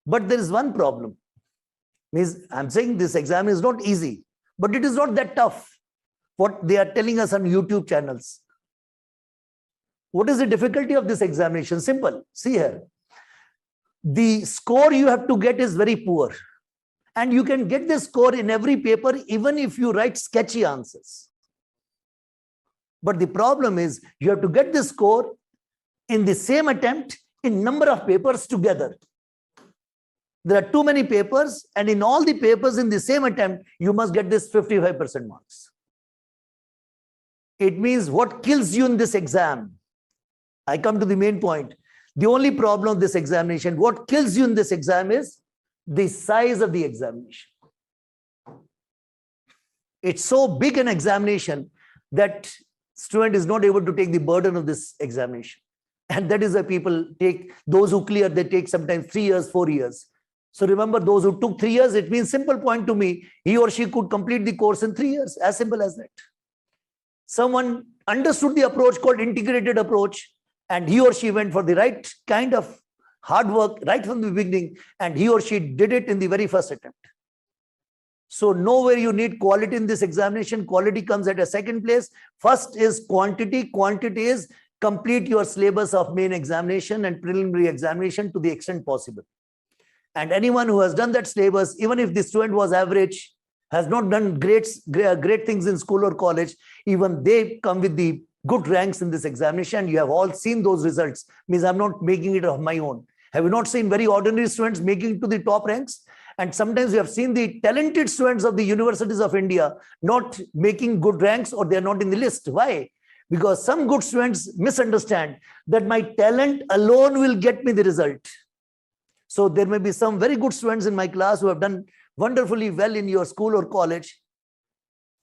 But there is one problem. Means I'm saying this exam is not easy, but it is not that tough. What they are telling us on YouTube channels. What is the difficulty of this examination? Simple. See here. The score you have to get is very poor. And you can get this score in every paper, even if you write sketchy answers. But the problem is you have to get this score in the same attempt in number of papers together. There are too many papers, and in all the papers in the same attempt, you must get this 55% marks. It means what kills you in this exam. I come to the main point. The only problem of this examination, what kills you in this exam is the size of the examination. It's so big an examination that student is not able to take the burden of this examination. And that is why people take, those who clear, they take sometimes 3 years, 4 years. So remember, those who took 3 years, it means simple point to me, he or she could complete the course in 3 years, as simple as that. Someone understood the approach called integrated approach, and he or she went for the right kind of hard work right from the beginning, and he or she did it in the very first attempt. So nowhere you need quality in this examination. Quality comes at a second place. First is quantity. Quantity is complete your syllabus of main examination and preliminary examination to the extent possible. And anyone who has done that syllabus, even if the student was average, has not done great things in school or college, even they come with the good ranks in this examination. You have all seen those results. Means I'm not making it of my own. Have you not seen very ordinary students making it to the top ranks? And sometimes you have seen the talented students of the universities of India not making good ranks, or they are not in the list. Why? Because some good students misunderstand that my talent alone will get me the result. So there may be some very good students in my class who have done wonderfully well in your school or college.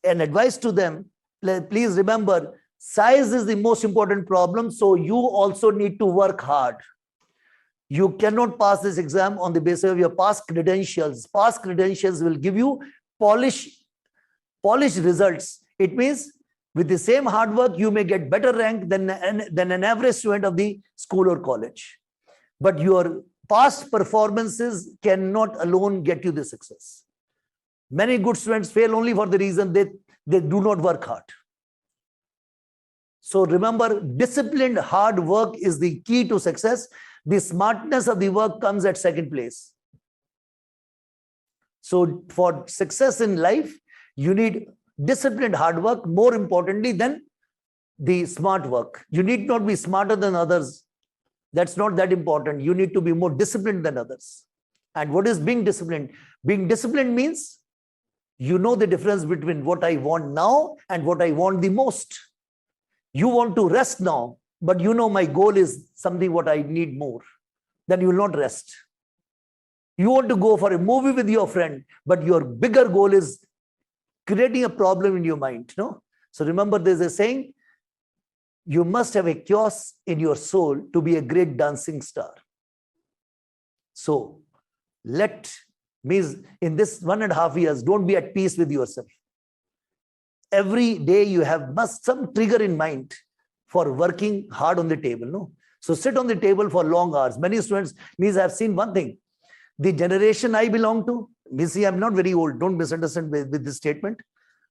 And advice to them, please remember, size is the most important problem. So you also need to work hard. You cannot pass this exam on the basis of your past credentials. Past credentials will give you polished results. It means with the same hard work, you may get better rank than an average student of the school or college. But your past performances cannot alone get you the success. Many good students fail only for the reason they do not work hard. So remember, disciplined hard work is the key to success. The smartness of the work comes at second place. So for success in life, you need disciplined hard work more importantly than the smart work. You need not be smarter than others. That's not that important. You need to be more disciplined than others. And what is being disciplined? Being disciplined means you know the difference between what I want now and what I want the most. You want to rest now, but you know my goal is something what I need more. Then you will not rest. You want to go for a movie with your friend, but your bigger goal is creating a problem in your mind. No? So remember, there's a saying, you must have a chaos in your soul to be a great dancing star. So means in this 1.5 years, don't be at peace with yourself. Every day you must some trigger in mind for working hard on the table. No? So sit on the table for long hours. Many students, means I've seen one thing. The generation I belong to, means I'm not very old, don't misunderstand with this statement.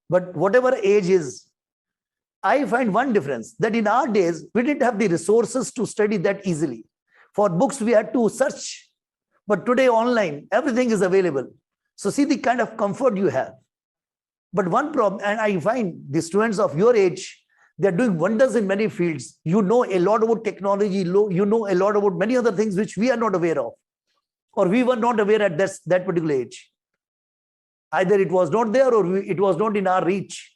But whatever age is, I find one difference, that in our days, we didn't have the resources to study that easily. For books, we had to search. But today online, everything is available. So see the kind of comfort you have. But one problem, and I find the students of your age, they're doing wonders in many fields. You know a lot about technology, you know a lot about many other things which we are not aware of. Or we were not aware at that particular age. Either it was not there or it was not in our reach.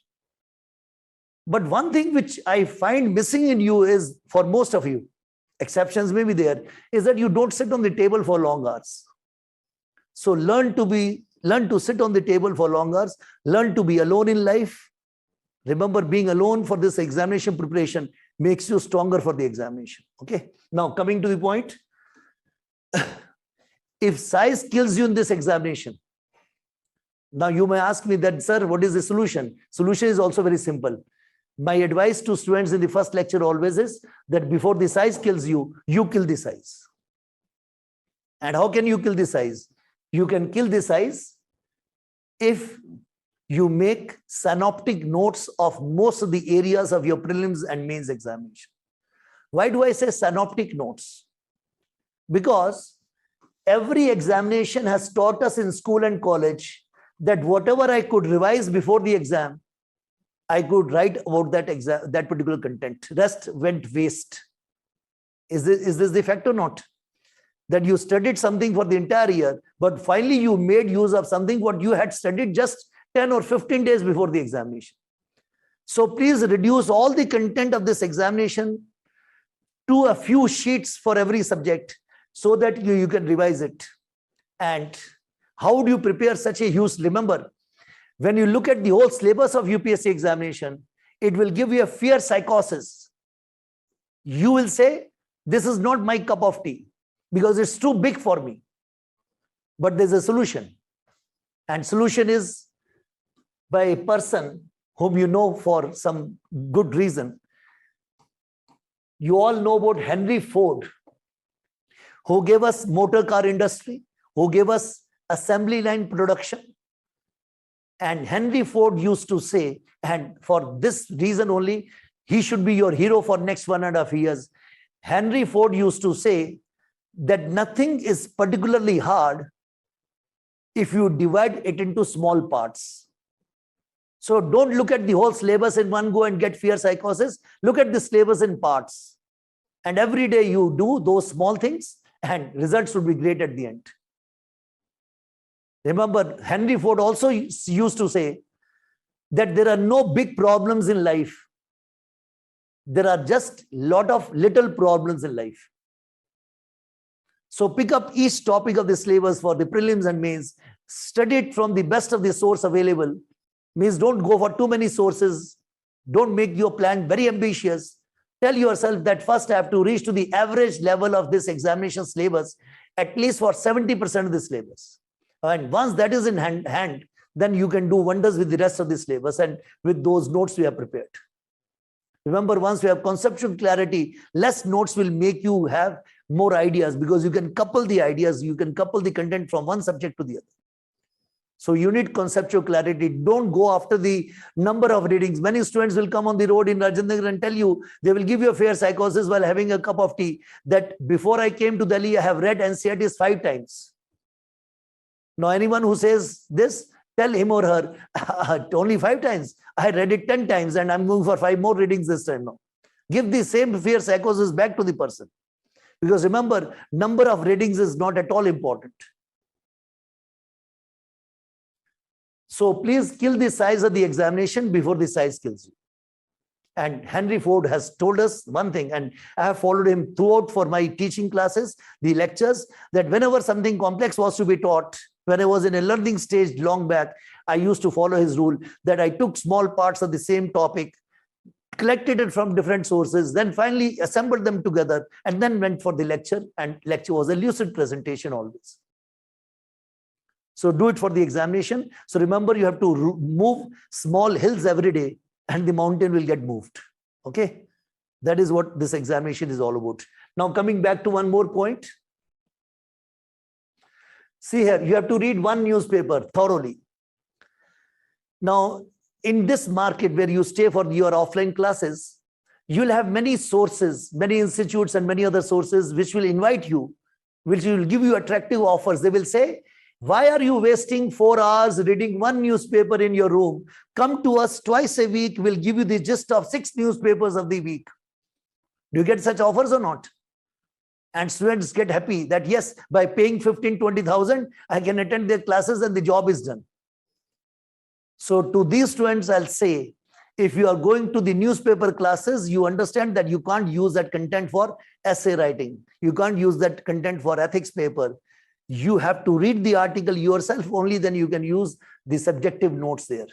But one thing which I find missing in you is, for most of you, exceptions may be there, is that you don't sit on the table for long hours. So learn to sit on the table for long hours, learn to be alone in life. Remember, being alone for this examination preparation makes you stronger for the examination. Okay. Now coming to the point, if size kills you in this examination, now you may ask me that, sir, what is the solution? Solution is also very simple. My advice to students in the first lecture always is that before the size kills you, you kill the size. And how can you kill this ice? You can kill this ice if you make synoptic notes of most of the areas of your prelims and mains examination. Why do I say synoptic notes? Because every examination has taught us in school and college that whatever I could revise before the exam, I could write about that particular content. Rest went waste. Is this the fact or not? That you studied something for the entire year, but finally you made use of something what you had studied just 10 or 15 days before the examination. So please reduce all the content of this examination to a few sheets for every subject so that you can revise it. And how do you prepare such a huge? Remember, when you look at the whole syllabus of UPSC examination, it will give you a fear psychosis. You will say, this is not my cup of tea because it's too big for me. But there's a solution. And solution is by a person whom you know for some good reason. You all know about Henry Ford, who gave us motor car industry, who gave us assembly line production. And Henry Ford used to say, and for this reason only, he should be your hero for next 1.5 years. Henry Ford used to say that nothing is particularly hard if you divide it into small parts. So don't look at the whole syllabus in one go and get fear psychosis. Look at the syllabus in parts. And every day you do those small things and results will be great at the end. Remember, Henry Ford also used to say that there are no big problems in life. There are just lot of little problems in life. So pick up each topic of the syllabus for the prelims and mains. Study it from the best of the source available. Means don't go for too many sources. Don't make your plan very ambitious. Tell yourself that first I have to reach to the average level of this examination syllabus, at least for 70% of the syllabus. And once that is in hand, then you can do wonders with the rest of the syllabus and with those notes we have prepared. Remember, once you have conceptual clarity, less notes will make you have more ideas because you can couple the ideas, you can couple the content from one subject to the other. So you need conceptual clarity. Don't go after the number of readings. Many students will come on the road in Rajendra and tell you, they will give you a fair psychosis while having a cup of tea, that before I came to Delhi, I have read NCERTs 5 times. Now, anyone who says this, tell him or her, only 5 times. I read it 10 times and I'm going for 5 more readings this time now. Give the same fear psychosis back to the person. Because remember, number of readings is not at all important. So please kill the size of the examination before the size kills you. And Henry Ford has told us one thing, and I have followed him throughout for my teaching classes, the lectures, that whenever something complex was to be taught, when I was in a learning stage long back, I used to follow his rule that I took small parts of the same topic, collected it from different sources, then finally assembled them together and then went for the lecture, and lecture was a lucid presentation always. So do it for the examination. So remember, you have to move small hills every day and the mountain will get moved. Okay. That is what this examination is all about. Now coming back to one more point. See here, you have to read one newspaper thoroughly. Now, in this market where you stay for your offline classes, you'll have many sources, many institutes and many other sources which will invite you, which will give you attractive offers. They will say, why are you wasting 4 hours reading one newspaper in your room? Come to us twice a week. We'll give you the gist of 6 newspapers of the week. Do you get such offers or not? And students get happy that yes, by paying 15,000-20,000, I can attend their classes and the job is done. So to these students, I'll say, if you are going to the newspaper classes, you understand that you can't use that content for essay writing. You can't use that content for ethics paper. You have to read the article yourself, only then you can use the subjective notes there.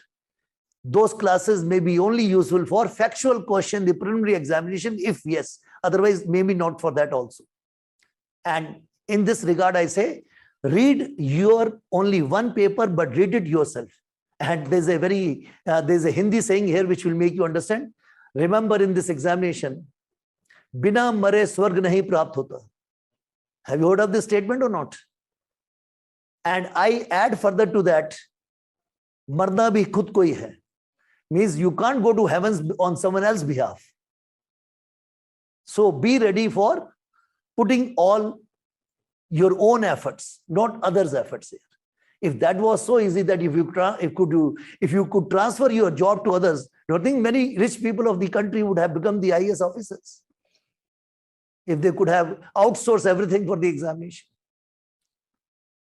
Those classes may be only useful for factual question, the preliminary examination, if yes, otherwise maybe not for that also. And in this regard, I say, read your only one paper, but read it yourself. And there's a Hindi saying here which will make you understand. Remember in this examination, Bina mare swarg nahi prapt hota. Have you heard of this statement or not? And I add further to that, marna bhi khud ko hi hai. Means you can't go to heavens on someone else's behalf. So be ready for putting all your own efforts, not others' efforts here. If that was so easy that if you could transfer your job to others, don't think many rich people of the country would have become the IAS officers if they could have outsourced everything for the examination.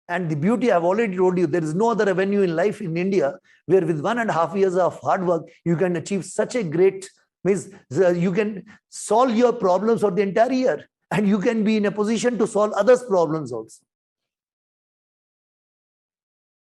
And the beauty, I've already told you, there is no other avenue in life in India where with 1.5 years of hard work, you can achieve such a great, means you can solve your problems for the entire year, and you can be in a position to solve others' problems also.